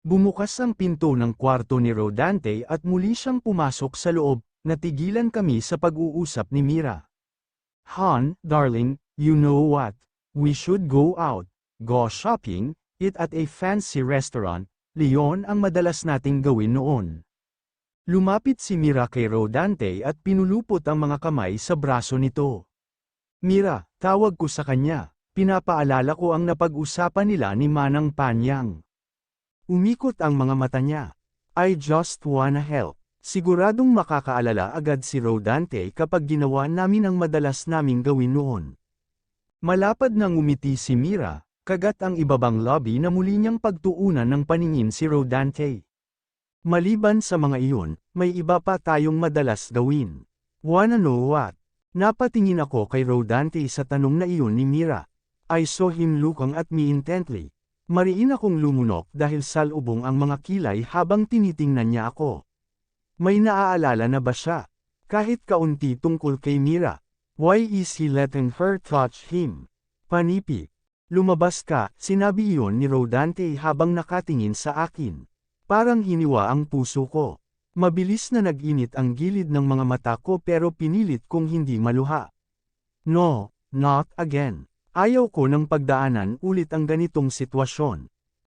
Bumukas ang pinto ng kwarto ni Rodante at muli siyang pumasok sa loob, natigilan kami sa pag-uusap ni Mira. Han, darling, you know what? We should go out, go shopping, eat at a fancy restaurant. Leon ang madalas nating gawin noon. Lumapit si Mira kay Rodante at pinulupot ang mga kamay sa braso nito. Mira, tawag ko sa kanya, pinapaalala ko ang napag-usapan nila ni Manang Panyang. Umikot ang mga mata niya. I just wanna help. Siguradong makakaalala agad si Rodante kapag ginawa namin ang madalas naming gawin noon. Malapad nang umiti si Mira, kagat ang ibabang lobby na muli niyang pagtuunan ng paningin si Rodante. Maliban sa mga iyon, may iba pa tayong madalas gawin. Wanna know what? Napatingin ako kay Rodante sa tanong na iyon ni Mira. I saw him looking at me intently. Mariin akong lumunok dahil salubong ang mga kilay habang tinitingnan niya ako. May naaalala na ba siya? Kahit kaunti tungkol kay Mira. Why is he letting her touch him? Panipi. Lumabas ka, sinabi iyon ni Rodante habang nakatingin sa akin. Parang hiniwa ang puso ko. Mabilis na nag-init ang gilid ng mga mata ko pero pinilit kong hindi maluha. No, not again. Ayaw ko ng pagdaanan ulit ang ganitong sitwasyon.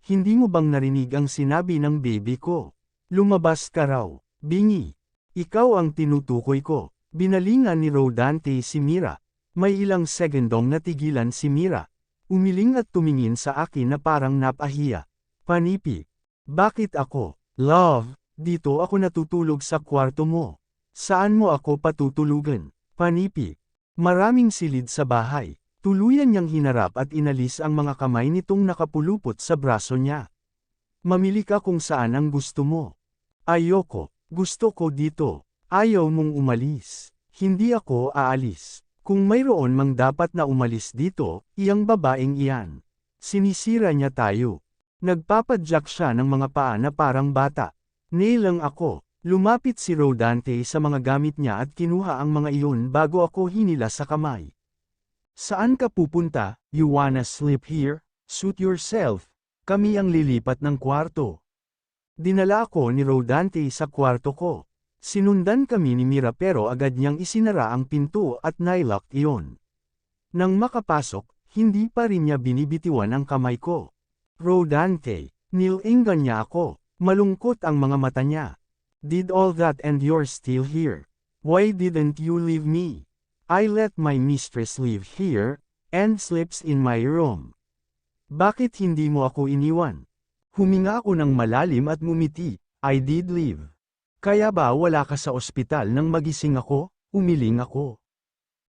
Hindi mo bang narinig ang sinabi ng baby ko? Lumabas ka raw, bingi. Ikaw ang tinutukoy ko. Binalingan ni Rodante si Mira. May ilang segundong natigilan si Mira. Umiling at tumingin sa akin na parang napahiya. Panipi. Bakit ako? Love, dito ako natutulog sa kwarto mo. Saan mo ako patutulugan? Panipi. Maraming silid sa bahay. Tuluyan niyang hinarap at inalis ang mga kamay nitong nakapulupot sa braso niya. Mamili ka kung saan ang gusto mo. Ayoko, gusto ko dito. Ayaw mong umalis. Hindi ako aalis. Kung mayroon mang dapat na umalis dito, iyang babaeng iyan. Sinisira niya tayo. Nagpapadyak siya ng mga paa na parang bata. Nilang ako. Lumapit si Rodante sa mga gamit niya at kinuha ang mga iyon bago ako hinila sa kamay. Saan ka pupunta? You wanna sleep here? Suit yourself. Kami ang lilipat ng kwarto. Dinala ako ni Rodante sa kwarto ko. Sinundan kami ni Mira pero agad niyang isinara ang pinto at nilock iyon. Nang makapasok, hindi pa rin niya binibitiwan ang kamay ko. Rodante, nilingan niya ako. Malungkot ang mga mata niya. Did all that and you're still here? Why didn't you leave me? I let my mistress live here, and sleeps in my room. Bakit hindi mo ako iniwan? Huminga ako ng malalim at ngumiti. I did leave. Kaya ba wala ka sa ospital nang magising ako? Umiling ako.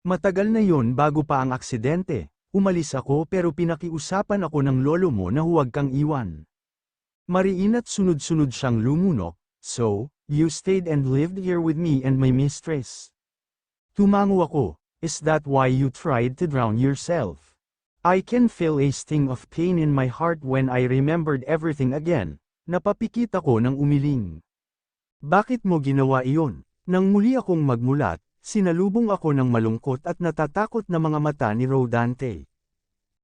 Matagal na yon bago pa ang aksidente. Umalis ako pero pinakiusapan ako ng lolo mo na huwag kang iwan. Mariin at sunod-sunod siyang lumunok. So, you stayed and lived here with me and my mistress. Tumango ako. Is that why you tried to drown yourself? I can feel a sting of pain in my heart when I remembered everything again. Napapikit ako ng umiling. Bakit mo ginawa iyon? Nang muli akong magmulat, sinalubong ako ng malungkot at natatakot na mga mata ni Rodante.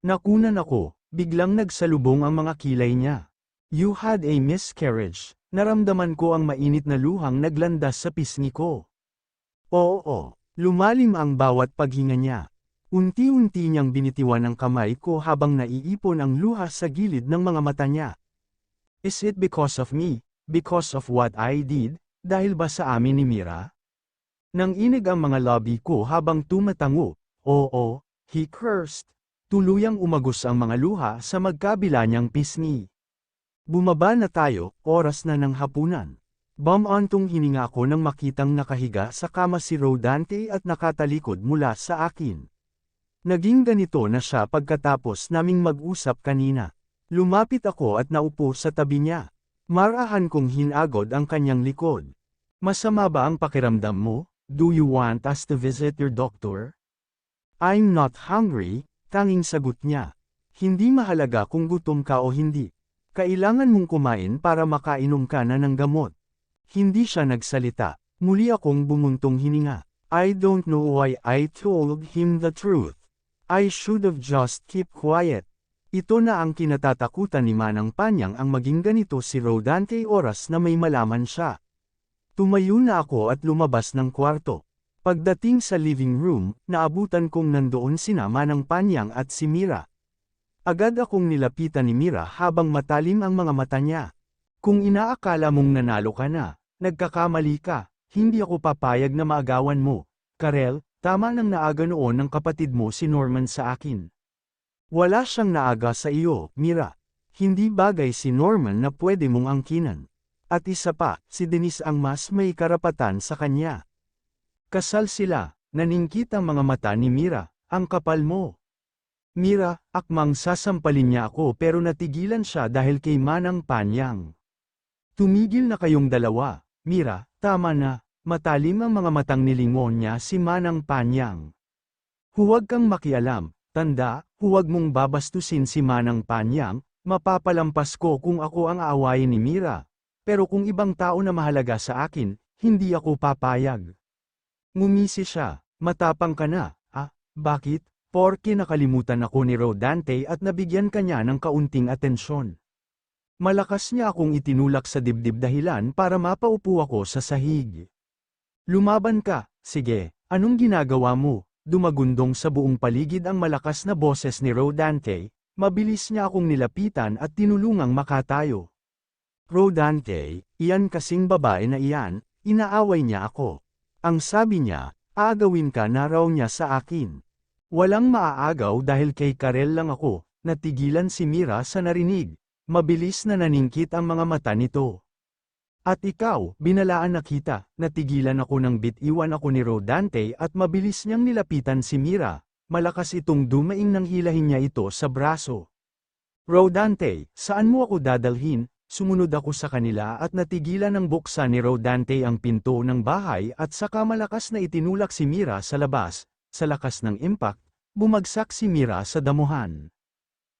Nakunan ako, biglang nagsalubong ang mga kilay niya. You had a miscarriage. Naramdaman ko ang mainit na luhang naglandas sa pisngi ko. Oo. Lumalim ang bawat paghinga niya. Unti-unti niyang binitiwan ang kamay ko habang naiipon ang luha sa gilid ng mga mata niya. Is it because of me? Because of what I did? Dahil ba sa amin ni Mira? Nang inig ang mga labi ko habang tumatango, oo, he cursed. Tuluyang umagos ang mga luha sa magkabila niyang pisngi. Bumaba na tayo, oras na ng hapunan. Bumantong hininga ko nang makitang nakahiga sa kama si Rodante at nakatalikod mula sa akin. Naging ganito na siya pagkatapos naming mag-usap kanina. Lumapit ako at naupo sa tabi niya. Marahan kong hinagod ang kanyang likod. Masama ba ang pakiramdam mo? Do you want us to visit your doctor? I'm not hungry, tanging sagot niya. Hindi mahalaga kung gutom ka o hindi. Kailangan mong kumain para makainom ka na ng gamot. Hindi siya nagsalita. Muli akong bumuntong hininga. I don't know why I told him the truth. I should have just kept quiet. Ito na ang kinatatakutan ni Manang Panyang ang maging ganito si Rodante oras na may malaman siya. Tumayo na ako at lumabas ng kwarto. Pagdating sa living room, naabutan kong nandoon sina Manang Panyang at si Mira. Agad akong nilapitan ni Mira habang matalim ang mga mata niya. Kung inaakala mong nanalo ka na, nagkakamali ka, hindi ako papayag na maagawan mo. Karel, tama nang naaga noon ng kapatid mo si Norman sa akin. Wala siyang naaga sa iyo, Mira. Hindi bagay si Norman na pwede mong angkinan. At isa pa, si Denise ang mas may karapatan sa kanya. Kasal sila, naningkit ang mga mata ni Mira, ang kapal mo. Mira, akmang sasampalin niya ako pero natigilan siya dahil kay Manang Panyang. Tumigil na kayong dalawa, Mira, tama na, matalim ang mga matang nilingon niya si Manang Panyang. Huwag kang makialam, tanda, huwag mong babastusin si Manang Panyang, mapapalampas ko kung ako ang aawayin ni Mira. Pero kung ibang tao na mahalaga sa akin, hindi ako papayag. Ngumisi siya, matapang ka na, bakit? Porke nakalimutan ako ni Rodante at nabigyan kanya ng kaunting atensyon. Malakas niya akong itinulak sa dibdib dahilan para mapaupo ako sa sahig. Lumaban ka, sige, anong ginagawa mo? Dumagundong sa buong paligid ang malakas na boses ni Rodante, mabilis niya akong nilapitan at tinulungang makatayo. Rodante, iyan kasing babae na iyan, inaaway niya ako. Ang sabi niya, aagawin ka na raw niya sa akin. Walang maaagaw dahil kay Karel lang ako, natigilan si Mira sa narinig. Mabilis na naningkit ang mga mata nito. At ikaw, binalaan na kita, natigilan ako ng bitiwan ako ni Rodante at mabilis niyang nilapitan si Mira. Malakas itong dumaing nang hilahin niya ito sa braso. Rodante, saan mo ako dadalhin? Sumunod ako sa kanila at natigilan ng buksan ni Rodante ang pinto ng bahay at saka malakas na itinulak si Mira sa labas. Sa lakas ng impact, bumagsak si Mira sa damuhan.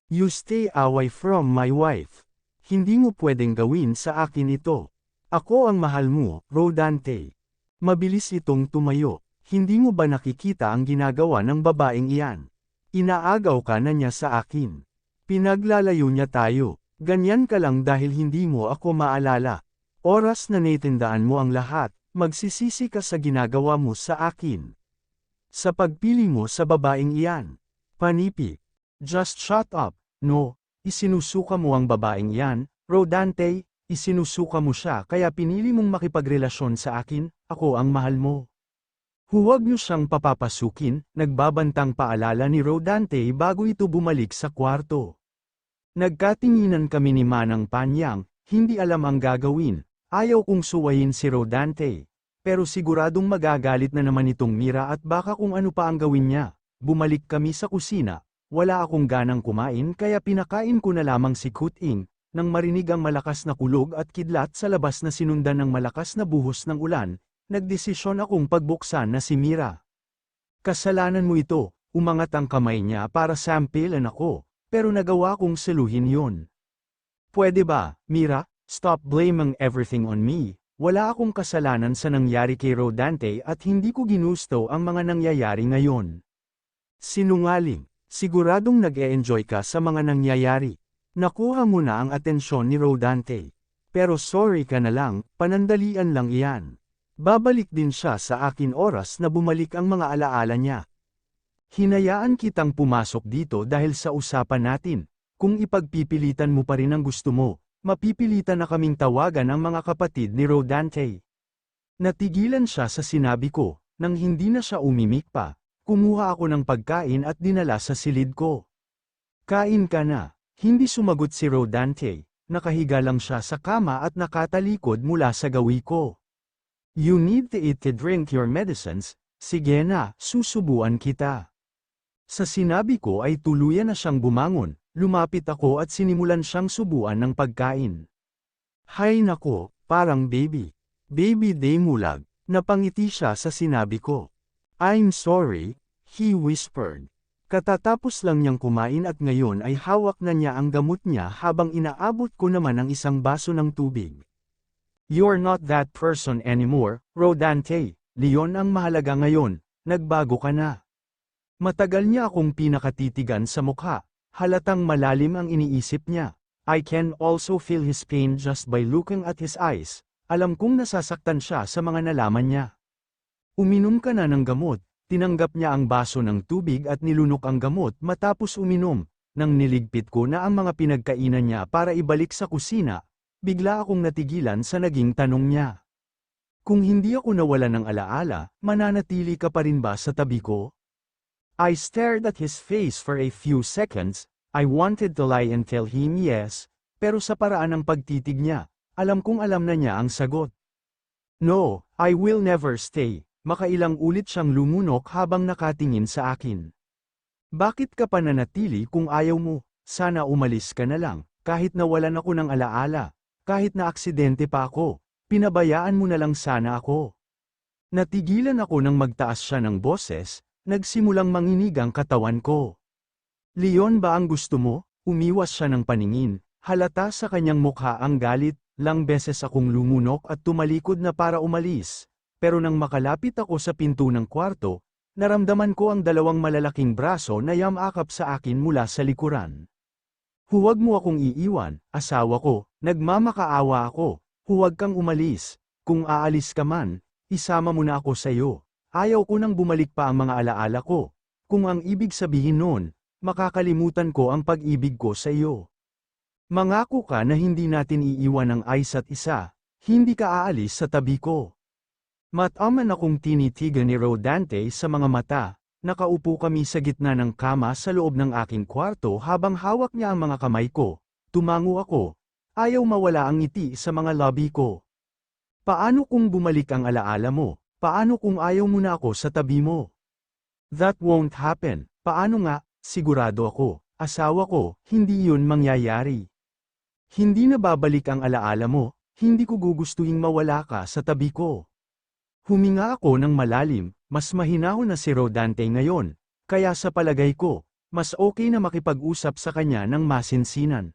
You stay away from my wife. Hindi mo pwedeng gawin sa akin ito. Ako ang mahal mo, Rodante. Mabilis itong tumayo. Hindi mo ba nakikita ang ginagawa ng babaeng iyan? Inaagaw ka na niya sa akin. Pinaglalayo niya tayo. Ganyan ka lang dahil hindi mo ako maalala. Oras na naitindaan mo ang lahat, magsisisi ka sa ginagawa mo sa akin. Sa pagpili mo sa babaeng iyan. Panipik. Just shut up. No, isinusuka mo ang babaeng iyan, Rodante, isinusuka mo siya kaya pinili mong makipagrelasyon sa akin, ako ang mahal mo. Huwag niyo siyang papapasukin, nagbabantang paalala ni Rodante bago ito bumalik sa kwarto. Nagkatinginan kami ni Manang Panyang, hindi alam ang gagawin, ayaw kong suwayin si Rodante. Pero siguradong magagalit na naman itong Mira at baka kung ano pa ang gawin niya. Bumalik kami sa kusina, wala akong ganang kumain kaya pinakain ko na lamang si Kuting, nang marinig ang malakas na kulog at kidlat sa labas na sinundan ng malakas na buhos ng ulan, nagdesisyon akong pagbuksan na si Mira. Kasalanan mo ito, umangat ang kamay niya para sampilan ako, pero nagawa kong saluhin yon. Pwede ba, Mira, stop blaming everything on me. Wala akong kasalanan sa nangyari kay Rodante at hindi ko ginusto ang mga nangyayari ngayon. Sinungaling, siguradong nag-e-enjoy ka sa mga nangyayari. Nakuha mo na ang atensyon ni Rodante. Pero sorry ka na lang, panandalian lang iyan. Babalik din siya sa akin oras na bumalik ang mga alaala niya. Hinayaan kitang pumasok dito dahil sa usapan natin. Kung ipagpipilitan mo pa rin ang gusto mo, mapipilitan na kaming tawagan ang mga kapatid ni Rodante. Natigilan siya sa sinabi ko, nang hindi na siya umimik pa, kumuha ako ng pagkain at dinala sa silid ko. Kain ka na, hindi sumagot si Rodante, nakahiga lang siya sa kama at nakatalikod mula sa gawi ko. You need to eat to drink your medicines, sige na, susubuan kita. Sa sinabi ko ay tuluyan na siyang bumangon. Lumapit ako at sinimulan siyang subuan ng pagkain. Hay nako, parang baby. Baby Demulag, napangiti siya sa sinabi ko. I'm sorry, he whispered. Katatapos lang niyang kumain at ngayon ay hawak na niya ang gamot niya habang inaabot ko naman ang isang baso ng tubig. You're not that person anymore, Rodante. Leon ang mahalaga ngayon, nagbago ka na. Matagal niya akong pinakatitigan sa mukha. Halatang malalim ang iniisip niya. I can also feel his pain just by looking at his eyes. Alam kong nasasaktan siya sa mga nalaman niya. Uminom ka na ng gamot. Tinanggap niya ang baso ng tubig at nilunok ang gamot matapos uminom. Nang niligpit ko na ang mga pinagkainan niya para ibalik sa kusina, bigla akong natigilan sa naging tanong niya. Kung hindi ako nawala ng alaala, mananatili ka pa rin ba sa tabi ko? I stared at his face for a few seconds. I wanted to lie and tell him yes, pero sa paraan ng pagtitig niya, alam kong alam na niya ang sagot. No, I will never stay. Makailang ulit siyang lumunok habang nakatingin sa akin. Bakit ka pa nanatili kung ayaw mo? Sana umalis ka na lang, kahit nawalan ako ng alaala, kahit na aksidente pa ako, pinabayaan mo na lang sana ako. Natigilan ako nang magtaas siya ng boses, nagsimulang manginig ang katawan ko. Leon ba ang gusto mo? Umiwas siya ng paningin, halata sa kanyang mukha ang galit, lang beses akong lumunok at tumalikod na para umalis. Pero nang makalapit ako sa pinto ng kwarto, naramdaman ko ang dalawang malalaking braso na yamakap sa akin mula sa likuran. Huwag mo akong iiwan, asawa ko, nagmamakaawa ako, huwag kang umalis, kung aalis ka man, isama mo na ako sa iyo. Ayaw ko nang bumalik pa ang mga alaala ko, kung ang ibig sabihin noon, makakalimutan ko ang pag-ibig ko sa iyo. Mangako ka na hindi natin iiwan ang isa't isa, hindi ka aalis sa tabi ko. Mataman akong tinitigan ni Rodante sa mga mata, nakaupo kami sa gitna ng kama sa loob ng aking kwarto habang hawak niya ang mga kamay ko, tumango ako, ayaw mawala ang ngiti sa mga labi ko. Paano kung bumalik ang alaala mo? Paano kung ayaw mo na ako sa tabi mo? That won't happen. Paano nga? Sigurado ako, asawa ko, hindi yun mangyayari. Hindi na babalik ang alaala mo, hindi ko gugustuhing mawala ka sa tabi ko. Huminga ako ng malalim, mas mahinahon na si Rodante ngayon, kaya sa palagay ko, mas okay na makipag-usap sa kanya ng masinsinan.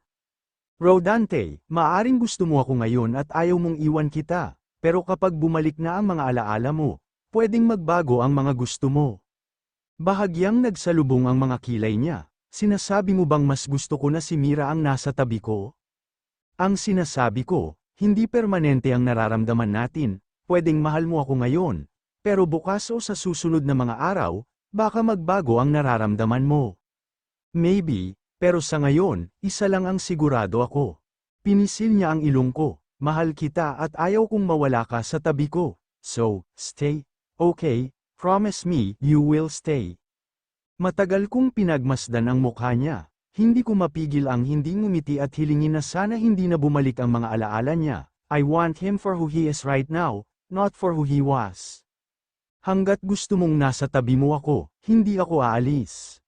Rodante, maaring gusto mo ako ngayon at ayaw mong iwan kita, pero kapag bumalik na ang mga alaala mo, pwedeng magbago ang mga gusto mo. Bahagyang nagsalubong ang mga kilay niya, sinasabi mo bang mas gusto ko na si Mira ang nasa tabi ko? Ang sinasabi ko, hindi permanente ang nararamdaman natin. Pwedeng mahal mo ako ngayon, pero bukas o sa susunod na mga araw, baka magbago ang nararamdaman mo. Maybe, pero sa ngayon, isa lang ang sigurado ako. Pinisil niya ang ilong ko, mahal kita at ayaw kong mawala ka sa tabi ko. So, stay. Okay, promise me you will stay. Matagal kong pinagmasdan ang mukha niya, hindi ko mapigil ang hindi ngumiti at hilingin na sana hindi na bumalik ang mga alaala niya. I want him for who he is right now, not for who he was. Hanggat gusto mong nasa tabi mo ako, hindi ako aalis.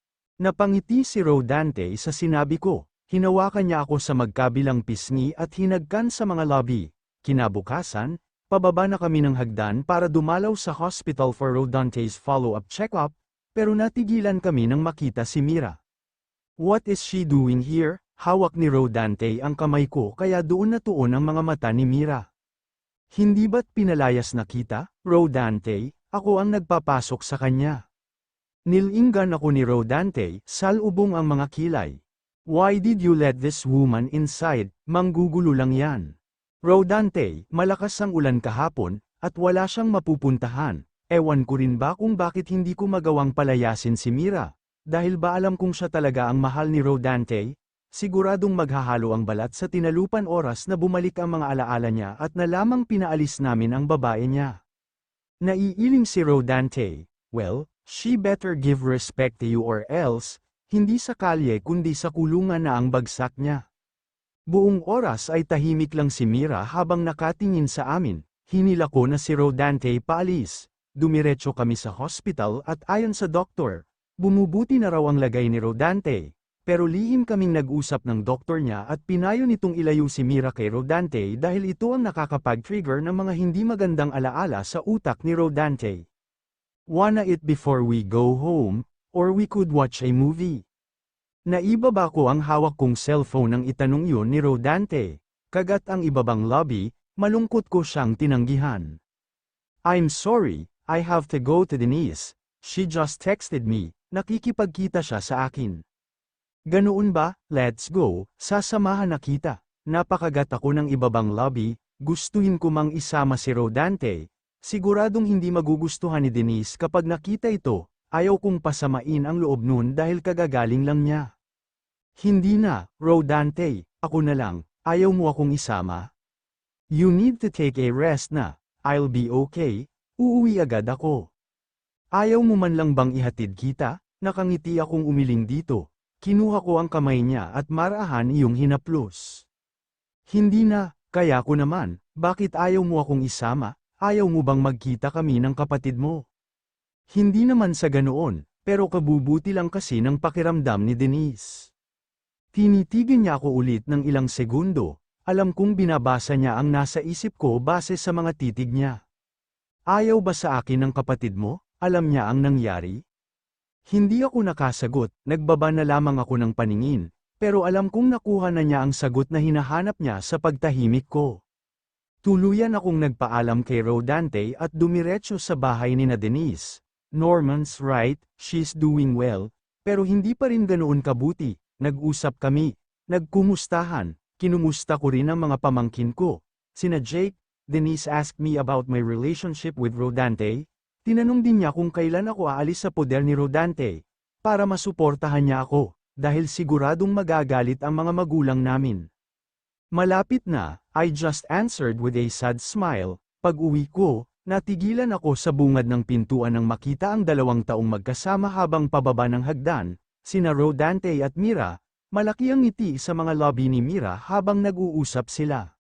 Napangiti si Rodante sa sinabi ko, hinawakan niya ako sa magkabilang pisngi at hinagkan sa mga lobby. Kinabukasan, pababa na kami ng hagdan para dumalaw sa hospital for Rodante's follow-up check-up, pero natigilan kami nang makita si Mira. What is she doing here? Hawak ni Rodante ang kamay ko kaya doon natuon ang mga mata ni Mira. Hindi ba't pinalayas na kita, Rodante? Ako ang nagpapasok sa kanya. Nilinggan ako ni Rodante, salubong ang mga kilay. Why did you let this woman inside? Manggugulo lang yan. Rodante, malakas ang ulan kahapon, at wala siyang mapupuntahan. Ewan ko rin ba kung bakit hindi ko magawang palayasin si Mira? Dahil ba alam kong siya talaga ang mahal ni Rodante? Siguradong maghahalo ang balat sa tinalupan oras na bumalik ang mga alaala niya at na lamang pinaalis namin ang babae niya. Naiiling si Rodante, well, she better give respect to you or else, hindi sa kalye kundi sa kulungan na ang bagsak niya. Buong oras ay tahimik lang si Mira habang nakatingin sa amin, hinila ko na si Rodante paalis. Dumiretso kami sa hospital at ayon sa doktor, bumubuti na raw ang lagay ni Rodante. Pero lihim kaming nag-usap ng doktor niya at pinayo nitong ilayo si Mira kay Rodante dahil ito ang nakakapag-trigger ng mga hindi magandang alaala sa utak ni Rodante. Wanna eat before we go home, or we could watch a movie? Naibaba ko ang hawak kong cellphone nang itanong yun ni Rodante. Kagat ang ibabang lobby, malungkot ko siyang tinanggihan. I'm sorry, I have to go to Denise. She just texted me, nakikipagkita siya sa akin. Ganoon ba? Let's go, sasamahan na kita. Napakagat ako ng ibabang lobby, gustuhin ko mang isama si Rodante. Siguradong hindi magugustuhan ni Denise kapag nakita ito, ayaw kong pasamain ang loob nun dahil kagagaling lang niya. Hindi na, Rodante, ako na lang, ayaw mo akong isama? You need to take a rest na, I'll be okay, uuwi agad ako. Ayaw mo man lang bang ihatid kita? Nakangiti akong umiling dito. Kinuha ko ang kamay niya at marahan iyong hinaplos. Hindi na, kaya ko naman, bakit ayaw mo akong isama? Ayaw mo bang magkita kami ng kapatid mo? Hindi naman sa ganoon, pero kabubuti lang kasi ng pakiramdam ni Denise. Tinitigan niya ako ulit ng ilang segundo, alam kong binabasa niya ang nasa isip ko base sa mga titig niya. Ayaw ba sa akin ng kapatid mo? Alam niya ang nangyari? Hindi ako nakasagot, nagbaba na lamang ako ng paningin, pero alam kong nakuha na niya ang sagot na hinahanap niya sa pagtahimik ko. Tuluyan akong nagpaalam kay Rodante at dumiretso sa bahay ni na Denise. Norman's right, she's doing well, pero hindi pa rin ganoon kabuti. Nag-usap kami, nagkumustahan, kinumusta ko rin ang mga pamangkin ko. Sina Jake, Denise asked me about my relationship with Rodante. Tinanong din niya kung kailan ako aalis sa poder ni Rodante, para masuportahan niya ako, dahil siguradong magagalit ang mga magulang namin. Malapit na, I just answered with a sad smile. Pag-uwi ko, natigilan ako sa bungad ng pintuan nang makita ang 2 taong magkasama habang pababa ng hagdan, sina Rodante at Mira. Malaki ang ngiti sa mga lobby ni Mira habang nag-uusap sila.